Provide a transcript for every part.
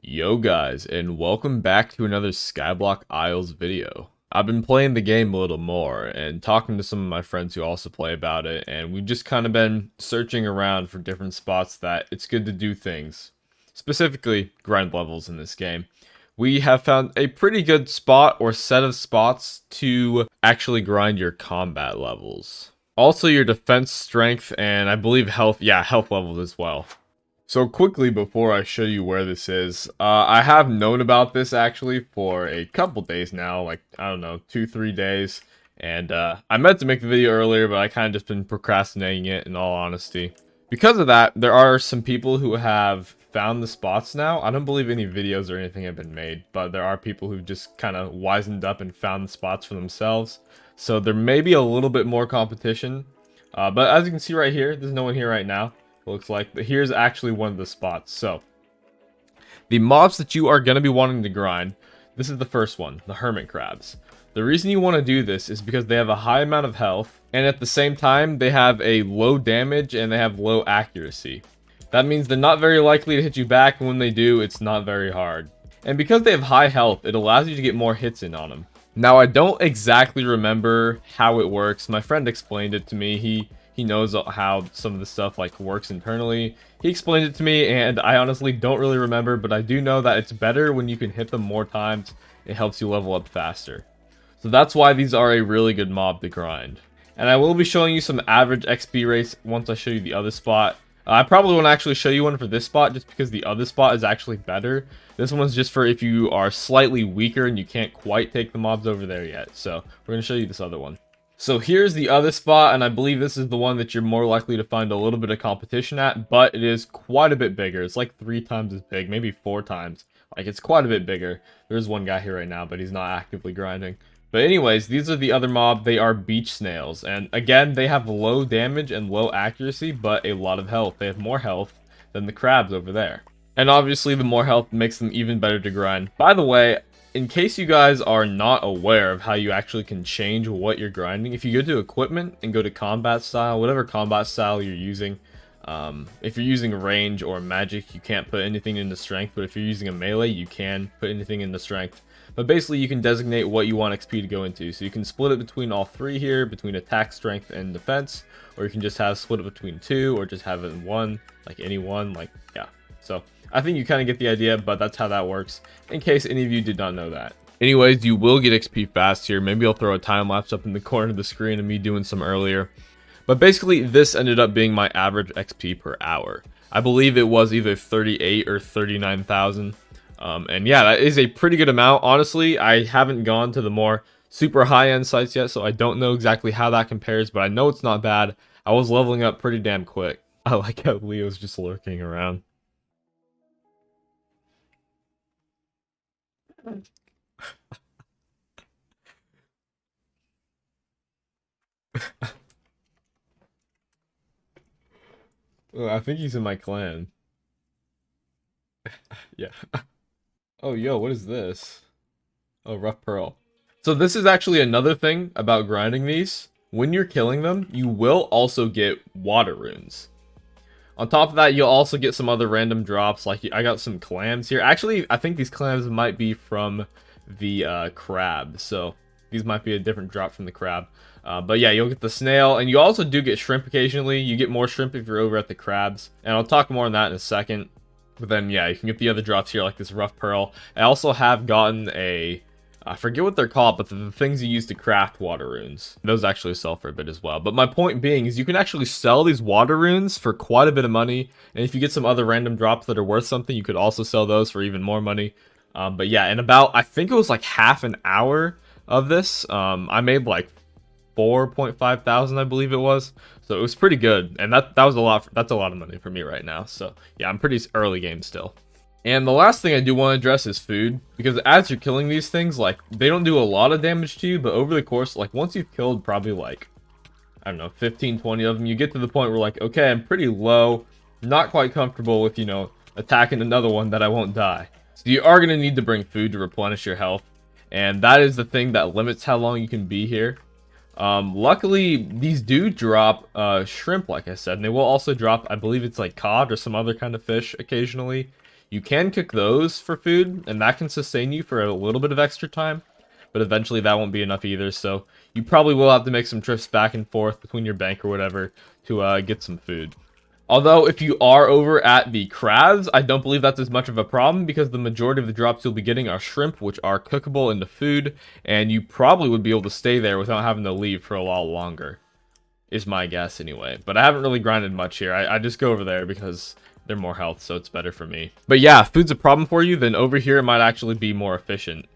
Yo guys, and welcome back to another SkyBlock Isles video. I've been playing the game a little more and talking to some of my friends who also play about it, and we've just kind of been searching around for different spots that it's good to do things. Specifically, grind levels in this game. We have found a pretty good spot or set of spots to actually grind your combat levels. Also your defense, strength, and I believe health, health levels as well. So quickly before I show you where this is, I have known about this actually for a couple days now, like, I don't know, 2-3 days. And I meant to make the video earlier, but I kind of just been procrastinating it in all honesty. Because of that, there are some people who have found the spots now. I don't believe any videos or anything have been made, but there are people who just kind of wisened up and found the spots for themselves. So there may be a little bit more competition. But as you can see right here, there's no one here right now. It looks like, but here's actually one of the spots. So the mobs that you are going to be wanting to grind, this is the first one, the hermit crabs. The reason you want to do this is because they have a high amount of health, and at the same time they have a low damage and they have low accuracy. That means they're not very likely to hit you back, and when they do, it's not very hard. And because they have high health, it allows you to get more hits in on them. Now, I don't exactly remember how it works. My friend explained it to me. He knows how some of the stuff like works internally. He explained it to me, and I honestly don't really remember, but I do know that it's better when you can hit them more times. It helps you level up faster. So that's why these are a really good mob to grind. And I will be showing you some average XP rates once I show you the other spot. I probably won't actually show you one for this spot just because the other spot is actually better. This one's just for if you are slightly weaker and you can't quite take the mobs over there yet. So we're going to show you this other one. So here's the other spot, and I believe this is the one that you're more likely to find a little bit of competition at, but it is quite a bit bigger. It's like 3 times as big, maybe 4 times. Like, it's quite a bit bigger. There's one guy here right now, but he's not actively grinding. But anyways, these are the other mob. They are beach snails, and again, they have low damage and low accuracy, but a lot of health. They have more health than the crabs over there. And obviously, the more health makes them even better to grind. By the way, in case you guys are not aware of how you actually can change what you're grinding, if you go to equipment and go to combat style, whatever combat style you're using, if you're using range or magic, you can't put anything into strength, but if you're using a melee, you can put anything into strength. But basically, you can designate what you want XP to go into. So you can split it between all 3 here, between attack, strength, and defense, or you can just have split it between 2, or just have it in 1, like any one, like, yeah. So I think you kind of get the idea, but that's how that works, in case any of you did not know that. Anyways, you will get XP fast here. Maybe I'll throw a time lapse up in the corner of the screen of me doing some earlier. But basically, this ended up being my average XP per hour. I believe it was either 38 or 39,000. And yeah, that is a pretty good amount. Honestly, I haven't gone to the more super high-end sites yet, so I don't know exactly how that compares, but I know it's not bad. I was leveling up pretty damn quick. I like how Leo's just lurking around. Oh, I think he's in my clan. Yeah. Oh, yo, what is this? Oh, rough pearl. So this is actually another thing about grinding these. When you're killing them, you will also get water runes. On top of that, you'll also get some other random drops. Like, I got some clams here. Actually, I think these clams might be from the crab. So these might be a different drop from the crab. But yeah, you'll get the snail, and you also do get shrimp occasionally. You get more shrimp if you're over at the crabs. And I'll talk more on that in a second. But then, yeah, you can get the other drops here, like this rough pearl. I also have gotten I forget what they're called, but the things you use to craft water runes. Those actually sell for a bit as well. But my point being is you can actually sell these water runes for quite a bit of money. And if you get some other random drops that are worth something, you could also sell those for even more money. But yeah, in about, I think it was like half an hour of this, I made like 4.5 thousand, I believe it was. So it was pretty good. And that was a lot. That's a lot of money for me right now. So yeah, I'm pretty early game still. And the last thing I do want to address is food, because as you're killing these things, like, they don't do a lot of damage to you, but over the course, like, once you've killed probably like, I don't know, 15, 20 of them, you get to the point where like, okay, I'm pretty low, not quite comfortable with, you know, attacking another one that I won't die. So you are going to need to bring food to replenish your health, and that is the thing that limits how long you can be here. Luckily, these do drop shrimp, like I said, and they will also drop, I believe it's like cod or some other kind of fish occasionally. You can cook those for food, and that can sustain you for a little bit of extra time, but eventually that won't be enough either, so you probably will have to make some trips back and forth between your bank or whatever to get some food. Although, if you are over at the crabs, I don't believe that's as much of a problem because the majority of the drops you'll be getting are shrimp, which are cookable into food, and you probably would be able to stay there without having to leave for a lot longer, is my guess anyway. But I haven't really grinded much here. I just go over there because they're more health, so it's better for me. But yeah, if food's a problem for you, then over here it might actually be more efficient.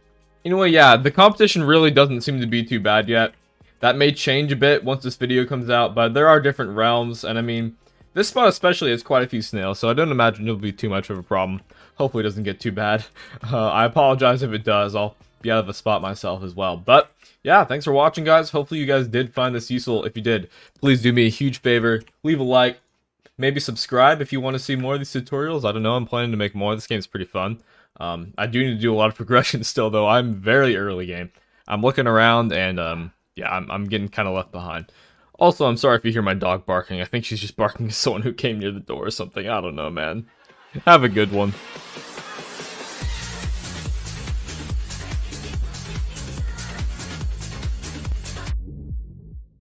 Anyway, yeah, the competition really doesn't seem to be too bad yet. That may change a bit once this video comes out, but there are different realms, and I mean, this spot especially has quite a few snails, so I don't imagine it'll be too much of a problem. Hopefully it doesn't get too bad. I apologize if it does. I'll be out of the spot myself as well. But yeah, thanks for watching, guys. Hopefully you guys did find this useful. If you did, please do me a huge favor. Leave a like. Maybe subscribe if you want to see more of these tutorials. I don't know. I'm planning to make more. This game's pretty fun. I do need to do a lot of progression still, though. I'm very early game. I'm looking around, and yeah, I'm getting kind of left behind. Also, I'm sorry if you hear my dog barking. I think she's just barking at someone who came near the door or something. I don't know, man. Have a good one.